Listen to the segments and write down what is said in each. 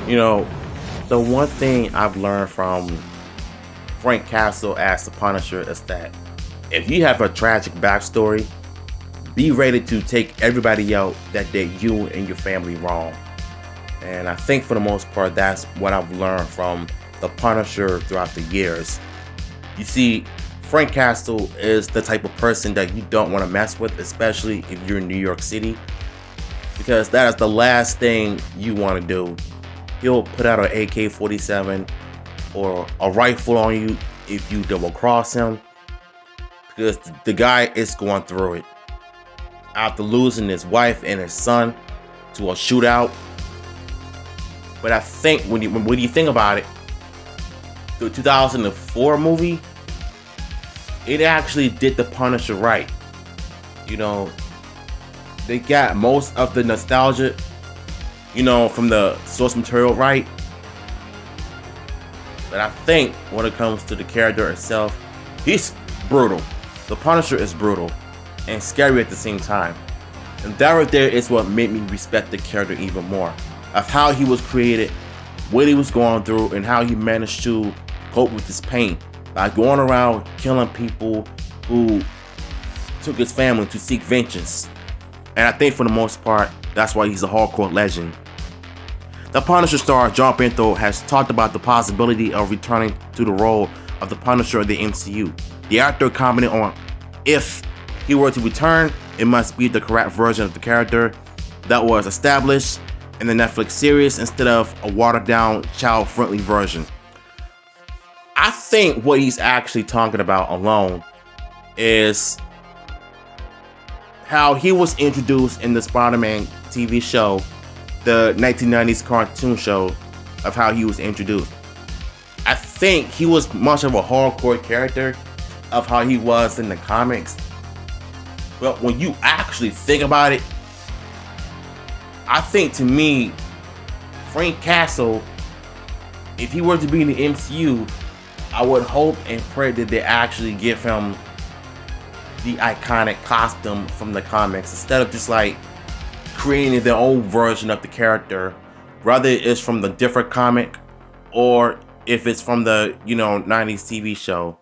You know, the one thing I've learned from Frank Castle as the Punisher is that if you have a tragic backstory, be ready to take everybody out that did you and your family wrong. And I think for the most part, that's what I've learned from the Punisher throughout the years. You see, Frank Castle is the type of person that you don't want to mess with, especially if you're in New York City, because that is the last thing you want to do. He'll put out an AK-47 or a rifle on you if you double cross him, because the guy is going through it. After losing his wife and his son to a shootout. But I think when you think about it, the 2004 movie, it actually did the Punisher right. You know, they got most of the nostalgia, from the source material right. But I think when it comes to the character itself, he's brutal. The Punisher is brutal and scary at the same time. And that right there is what made me respect the character even more. Of how he was created, what he was going through, and how he managed to cope with his pain by going around killing people who took his family to seek vengeance. And I think for the most part, that's why he's a hardcore legend. The Punisher star John Bernthal has talked about the possibility of returning to the role of the Punisher in the MCU. The actor commented on, if he were to return, it must be the correct version of the character that was established in the Netflix series instead of a watered-down, child-friendly version. I think what he's actually talking about alone is how he was introduced in the Spider-Man TV show, the 1990s cartoon show, of how he was introduced. I think he was much of a hardcore character of how he was in the comics. But when you actually think about it, I think to me, Frank Castle, if he were to be in the MCU, I would hope and pray that they actually give him the iconic costume from the comics instead of just like creating their own version of the character, whether it's from the different comic or if it's from the 90s TV show.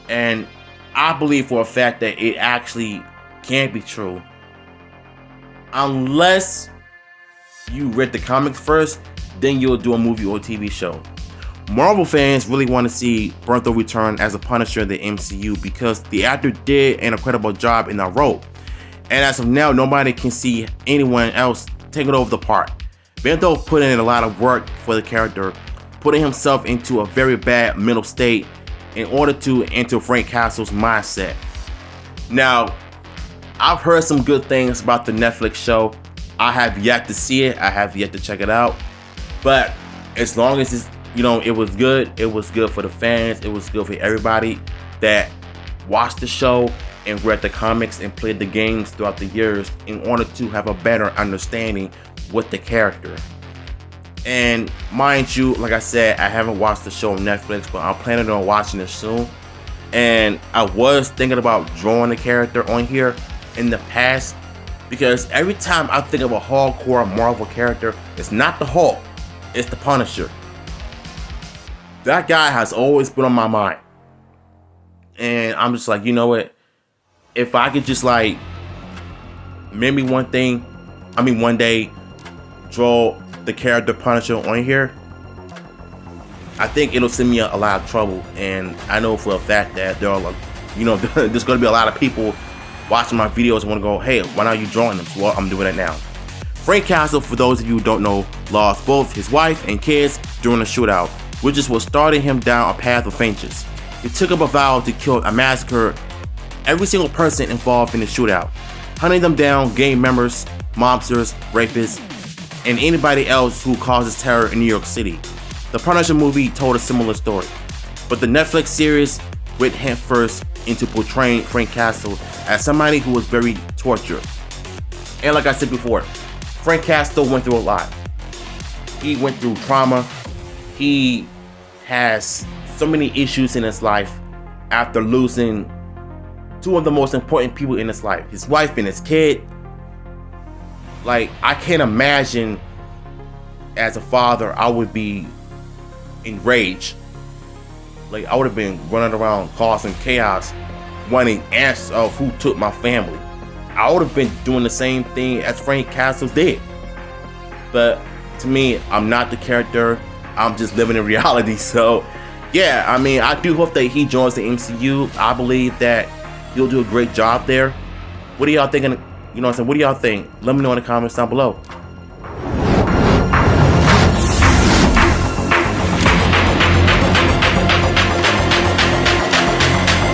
And I believe for a fact that it actually can't be true unless you read the comics first, then you'll do a movie or TV show. Marvel fans really want to see Bernthal return as a Punisher in the MCU because the actor did an incredible job in that role. And as of now, nobody can see anyone else taking over the part. Bernthal put in a lot of work for the character, putting himself into a very bad mental state in order to enter Frank Castle's mindset. Now, I've heard some good things about the Netflix show. I have yet to see it. I have yet to check it out. But as long as it's, it was good. It was good for the fans. It was good for everybody that watched the show and read the comics and played the games throughout the years in order to have a better understanding with the character. And mind you, like I said, I haven't watched the show on Netflix, but I'm planning on watching it soon. And I was thinking about drawing the character on here in the past, because every time I think of a hardcore Marvel character, it's not the Hulk, it's the Punisher. That guy has always been on my mind. And I'm just like, you know what? If I could just like, maybe one day, draw the character Punisher on here, I think it'll send me a lot of trouble. And I know for a fact that there are, there's going to be a lot of people watching my videos and want to go, hey, why not you drawing them? So, well, I'm doing it now. Frank Castle, for those of you who don't know, lost both his wife and kids during a shootout, which is what started him down a path of vengeance. He took up a vow to kill and massacre every single person involved in the shootout, hunting them down, gang members, mobsters, rapists, and anybody else who causes terror in New York City. The Punisher movie told a similar story, but the Netflix series went head first into portraying Frank Castle as somebody who was very tortured. And like I said before, Frank Castle went through a lot. He went through trauma. He has so many issues in his life after losing two of the most important people in his life, his wife and his kid. Like, I can't imagine as a father, I would be enraged. Like, I would have been running around causing chaos, wanting answers of who took my family. I would have been doing the same thing as Frank Castle did. But to me, I'm not the character. I'm just living in reality. So yeah, I mean, I do hope that he joins the MCU. I believe that he'll do a great job there. What are y'all thinking? You know what I'm saying? What do y'all think? Let me know in the comments down below.